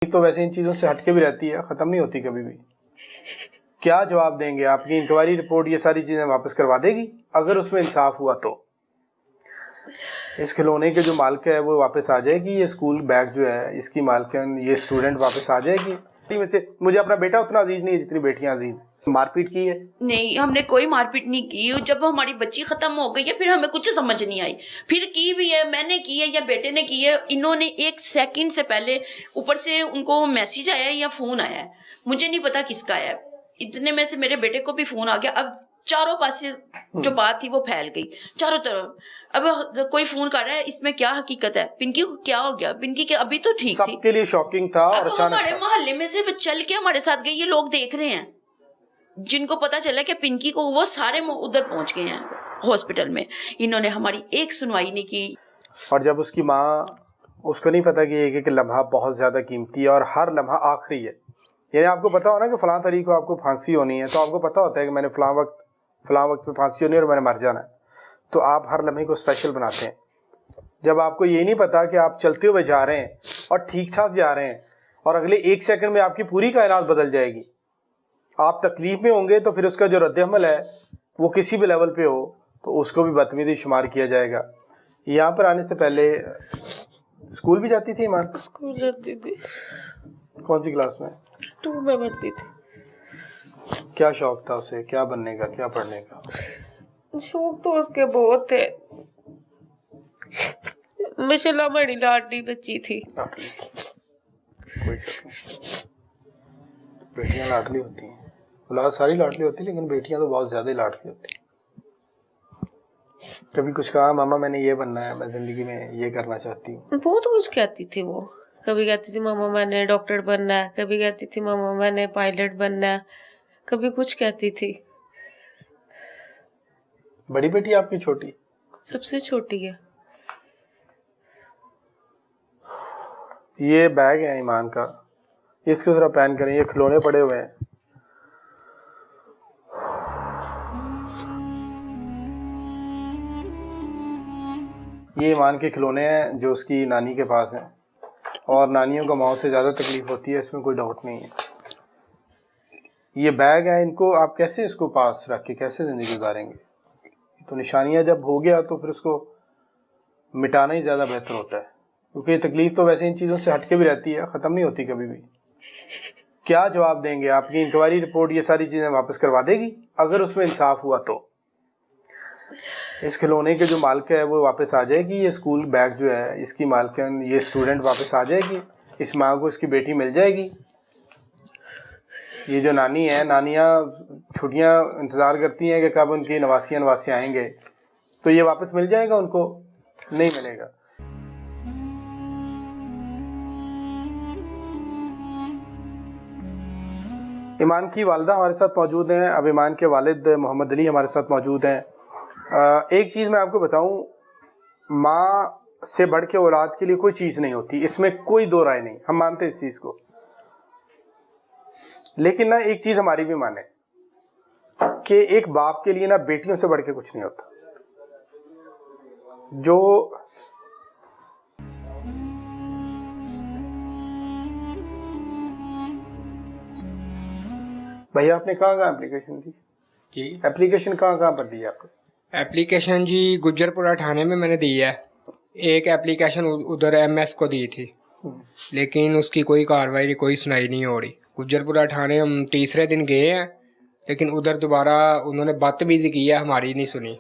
तो वैसे इन चीज़ों से हटके भी रहती है, ख़त्म नहीं होती कभी भी। क्या जवाब देंगे? आपकी इंक्वायरी रिपोर्ट ये सारी चीज़ें वापस करवा देगी अगर उसमें इंसाफ हुआ तो? इस खिलौने के जो मालिक है वो वापस आ जाएगी? ये स्कूल बैग जो है इसकी मालिकन ये स्टूडेंट वापस आ जाएगी? में से मुझे अपना बेटा उतना अजीज नहीं है जितनी बेटियां अजीज। मारपीट की है? नहीं, हमने कोई मारपीट नहीं की। जब हमारी बच्ची खत्म हो गई है फिर हमें कुछ समझ नहीं आई। फिर की भी है, मैंने की है या बेटे ने की है। इन्होंने 1 सेकंड से पहले ऊपर से उनको मैसेज आया है या फोन आया है, मुझे नहीं पता किसका है। इतने में से मेरे बेटे को भी फोन आ गया। अब चारों पास से जो बात थी वो फैल गई चारों तरफ। अब कोई फोन कर रहा है, इसमें क्या हकीकत है? पिंकी को क्या हो गया? पिंकी के अभी तो ठीक थी। सबके लिए शॉकिंग था और अब अचानक हमारे मोहल्ले में से चल के हमारे साथ गई, ये लोग देख रहे हैं। जिनको पता चला कि पिंकी को, वो सारे उधर पहुंच गए हैं हॉस्पिटल में। इन्होंने हमारी एक सुनवाई नहीं की। और जब उसकी माँ, उसको नहीं पता कि एक एक लम्हा बहुत ज़्यादा कीमती है और हर लम्हा आखिरी है। यानी आपको पता हो ना कि फ़लाँ तारीख को आपको फांसी होनी है, तो आपको पता होता है कि मैंने फ़लाँ वक्त पे फांसी होनी है और मैंने मर जाना है, तो आप हर लम्हे को स्पेशल बनाते हैं। जब आपको ये नहीं पता कि आप चलते हुए जा रहे हैं और ठीक ठाक जा रहे हैं और अगले 1 सेकंड में आपकी पूरी कायनात बदल जाएगी, आप तकलीफ में होंगे, तो फिर उसका जो रद्द-ए-अमल है वो किसी भी लेवल पे हो तो उसको भी बदतमीजी शुमार किया जाएगा। यहाँ पर आने से पहले स्कूल भी जाती थी ईमान? स्कूल जाती थी। कौन सी क्लास में? 2 में पढ़ती थी। क्या शौक था उसे, क्या बनने का, क्या पढ़ने का? शौक तो उसके बहुत थे। माशाल्लाह बड़ी लाडली बच्ची थी। कोई शक नहीं, बेटियां लाडली होती हैं। औलाद सारी लाडली होती है, लेकिन बेटियां तो बहुत ज़्यादा लाडली होती हैं। कभी कुछ कहा, मामा मैंने ये बनना है, मैं ज़िंदगी में ये करना चाहती हूँ? बहुत कुछ कहती थी वो। कभी कहती थी मामा मैंने डॉक्टर बनना है, कभी कहती थी मामा मैंने पायलट बनना है, कभी कुछ कहती थी। बड़ी बेटी आपकी? छोटी? सबसे छोटी है। ये बैग है ईमान का, इसको ज़रा पैन करें, ये खिलौने पड़े हुए हैं। ये ईमान के खिलौने हैं जो उसकी नानी के पास हैं, और नानियों को माओ से ज़्यादा तकलीफ होती है, इसमें कोई डाउट नहीं है। ये बैग है, इनको आप कैसे इसको पास रख के कैसे ज़िंदगी गुजारेंगे? तो निशानियाँ जब हो गया तो फिर उसको मिटाना ही ज़्यादा बेहतर होता है, क्योंकि तकलीफ तो वैसे इन चीज़ों से हटके भी रहती है, ख़त्म नहीं होती कभी भी। क्या जवाब देंगे? आपकी इंक्वायरी रिपोर्ट ये सारी चीज़ें वापस करवा देगी अगर उसमें इंसाफ हुआ तो? इस खिलौने के जो मालिक है वो वापस आ जाएगी? ये स्कूल बैग जो है इसकी मालिकन ये स्टूडेंट वापस आ जाएगी? इस माँ को इसकी बेटी मिल जाएगी? ये जो नानी है, नानियाँ छुट्टियाँ इंतज़ार करती हैं कि कब उनकी नवासियाँ आएंगे, तो ये वापस मिल जाएगा उनको? नहीं मिलेगा। ईमान की वालिदा हमारे साथ मौजूद हैं, अब ईमान के वालिद मोहम्मद अली हमारे साथ मौजूद हैं। एक चीज़ मैं आपको बताऊं, माँ से बढ़ के औलाद के लिए कोई चीज़ नहीं होती, इसमें कोई दो राय नहीं, हम मानते हैं इस चीज़ को। लेकिन ना एक चीज़ हमारी भी माने कि एक बाप के लिए ना बेटियों से बढ़ के कुछ नहीं होता। जो भैया आपने कहाँ एप्लीकेशन दी जी? एप्लीकेशन कहाँ पर दी आपको? एप्लीकेशन जी गुज्जरपुरा थाने में मैंने दी है। एक एप्लीकेशन उधर एमएस को दी थी, लेकिन उसकी कोई कार्रवाई, कोई सुनाई नहीं हो रही। गुज्जरपुरा थाने हम तीसरे दिन गए हैं, लेकिन उधर दोबारा उन्होंने बदतमीजी की है, हमारी नहीं सुनी।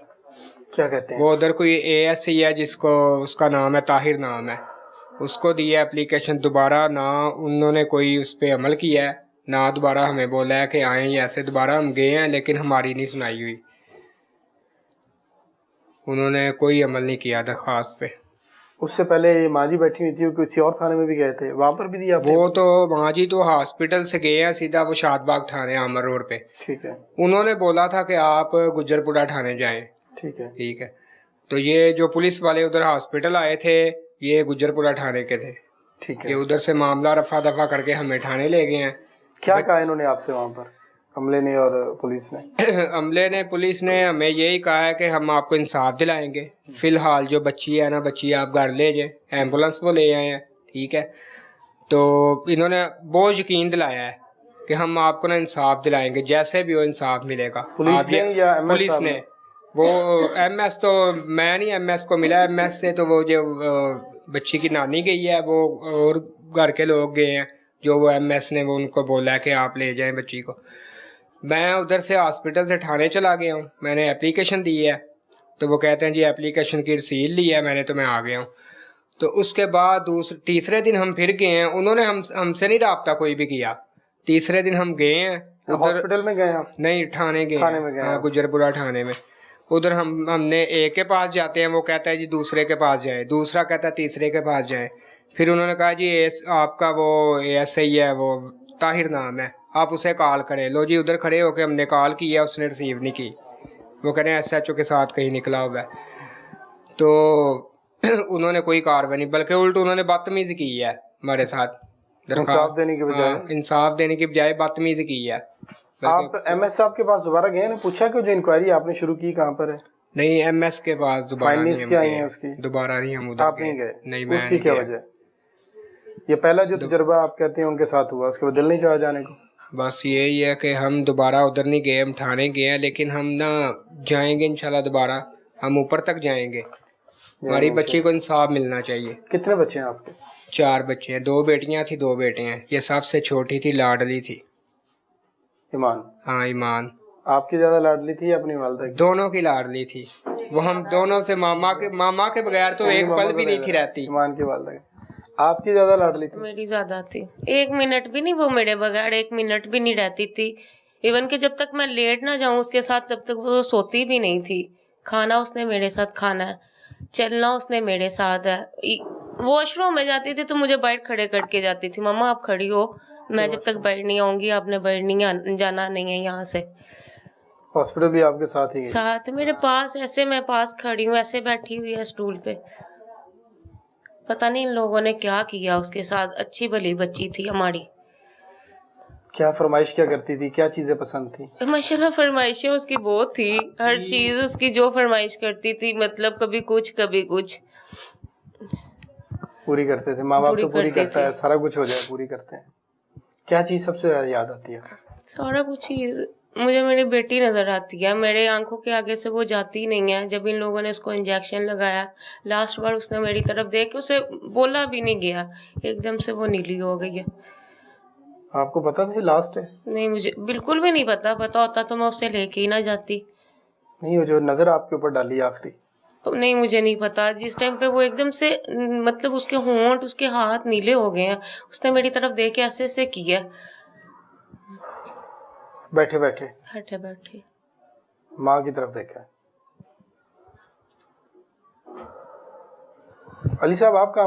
क्या कहते हैं? वो उधर कोई एएससी है जिसको, उसका नाम है ताहिर नाम है, उसको दी है एप्लीकेशन। दोबारा ना उन्होंने कोई उस पर अमल किया है, ना दोबारा हमें बोला है कि आए। ऐसे दोबारा हम गए हैं लेकिन हमारी नहीं सुनाई हुई, उन्होंने कोई अमल नहीं किया दरख्वास्त पे। उससे पहले माँ जी बैठी हुई थी, वो किसी और थाने में भी गए थे, वहां पर भी दिया आपने? वो तो माँ जी तो हॉस्पिटल से गए हैं सीधा, वो शादबाग थाने आमर रोड पे। ठीक है, उन्होंने बोला था कि आप गुज्जरपुरा थाने जाएं। ठीक है, ठीक है, तो ये जो पुलिस वाले उधर हॉस्पिटल आए थे ये गुज्जरपुरा थाने के थे। ठीक ये है। उधर से मामला रफा दफा करके हमें थाने ले गए हैं। क्या कहा इन्होंने आपसे वहां पर, अमले ने और पुलिस ने? अमले ने, पुलिस ने हमें यही कहा है कि हम आपको इंसाफ दिलाएंगे। फिलहाल जो बच्ची है ना, बच्ची आप घर ले जाए, एम्बुलेंस वो ले आए हैं। ठीक है, तो इन्होंने बहुत यकीन दिलाया है कि हम आपको ना इंसाफ दिलाएंगे, जैसे भी हो इंसाफ मिलेगा। पुलिस ने या MS पुलिस साहब ने, वो MS तो मैं नहीं, MS को मिला, MS से तो वो जो बच्ची की नानी गई है वो और घर के लोग गए हैं, जो वो MS ने वो उनको बोला है कि आप ले जाएं बच्ची को। मैं उधर से हॉस्पिटल से थाने चला गया हूँ, मैंने एप्लीकेशन दी है, तो वो कहते हैं जी एप्लीकेशन की रसीद ली है मैंने, तो मैं आ गया हूँ। तो उसके बाद तीसरे दिन हम फिर गए हैं, उन्होंने हमसे नहीं रब्ता कोई भी किया। तीसरे दिन हम गए हैं उधर, हॉस्पिटल में गए आप? नहीं थाने गए, थाने में गए हाँ, गुजरपुरा थाने में। उधर हमने एक के पास जाते हैं, वो कहता है जी दूसरे के पास जाए, दूसरा कहता है तीसरे के पास जाए। फिर उन्होंने कहा जी आपका वो ASI है, वो ताहिर नाम है, आप उसे कॉल करें। लो जी, उधर खड़े होके हमने कॉल किया, उसने रिसीव नहीं की। वो कह रहे हैं SHO के साथ कहीं निकला हुआ है। तो उन्होंने कोई कार्रवाई नहीं, बल्कि उल्ट उन्होंने बदतमीजी की है हमारे साथ। इंसाफ देने की बजाय, इंसाफ देने की बजाय बदतमीजी की है। आप MS साहब के पास दोबारा गए ना, पूछा कि जो इंक्वायरी आपने शुरू की कहाँ पर है? नहीं, MS के पास दोबारा नहीं, क्या आई है उसकी? दोबारा नहीं हम उधर आप नहीं गए? नहीं, मैं उसकी क्या वजह? ये पहला जो तजुर्बा आप कहते हैं उनके साथ हुआ, उसके बाद दिल नहीं चाहा जाने को? बस यही है कि हम दोबारा उधर नहीं गए, हम थाने गए हैं, लेकिन हम ना जाएंगे इंशाल्लाह दोबारा, हम ऊपर तक जाएंगे। हमारी बच्ची को इंसाफ मिलना चाहिए। कितने बच्चे हैं आपके? 4 बच्चे हैं, 2 बेटियां थी 2 बेटे हैं। ये सबसे छोटी थी, लाडली थी। ईमान? हाँ, ईमान। आपकी ज्यादा लाडली थी या अपनी वालदा की? दोनों की लाडली थी। वो हम दोनों से मामा के बगैर तो एक पल भी नहीं थी रहती। ईमान की वालदा की। आपकी ज्यादा लाडली थी? मेरी ज्यादा थी, 1 मिनट भी नहीं वो मेरे बगैर 1 मिनट भी नहीं रहती थी। इवन कि जब तक मैं लेट ना जाऊं उसके साथ, तब तक वो सोती भी नहीं थी। खाना उसने मेरे साथ खाना है, चलना उसने मेरे साथ है। वॉशरूम में जाती थी तो मुझे बाहर खड़े करके जाती थी, मम्मा आप खड़ी हो, मैं जब तक बाहर नहीं आऊंगी आपने बाहर नहीं जाना नहीं है यहाँ से। हॉस्पिटल भी आपके साथ ही? साथ मेरे पास, ऐसे मैं पास खड़ी हूँ, ऐसे बैठी हुई है स्टूल पे। पता नहीं इन लोगों ने क्या किया उसके साथ। अच्छी भली बच्ची थी हमारी। क्या फरमाइश क्या करती थी, क्या चीजें पसंद थी? माशाल्लाह फरमाइशें उसकी बहुत थी, हर चीज उसकी जो फरमाइश करती थी, मतलब कभी कुछ पूरी करते थे। माँ बाप तो पूरी करता है, सारा कुछ हो जाए पूरी करते हैं। क्या चीज सबसे ज्यादा याद आती है? सारा कुछ ही। मुझे मेरी बेटी नजर आती है, मेरे आंखों के आगे से वो जाती नहीं है। जब इन लोगों ने उसको इंजेक्शन लगाया लास्ट बार, उसने मेरी तरफ देख के, उसे बोला भी नहीं गया, एकदम से वो नीली हो गई है। आपको पता था लास्ट है? नहीं, मुझे बिल्कुल भी नहीं पता होता तो मैं उसे लेके ही ना जाती। नहीं, वो जो नजर आपके ऊपर डाली आखिरी? तो नहीं, मुझे नहीं पता। जिस टाइम पे वो एकदम से, मतलब उसके होंठ, उसके हाथ नीले हो गए हैं, उसने मेरी तरफ देख के ऐसे ऐसे किया। बैठे बैठे माँ की तरफ देखा। अली साहब, आप कहाँ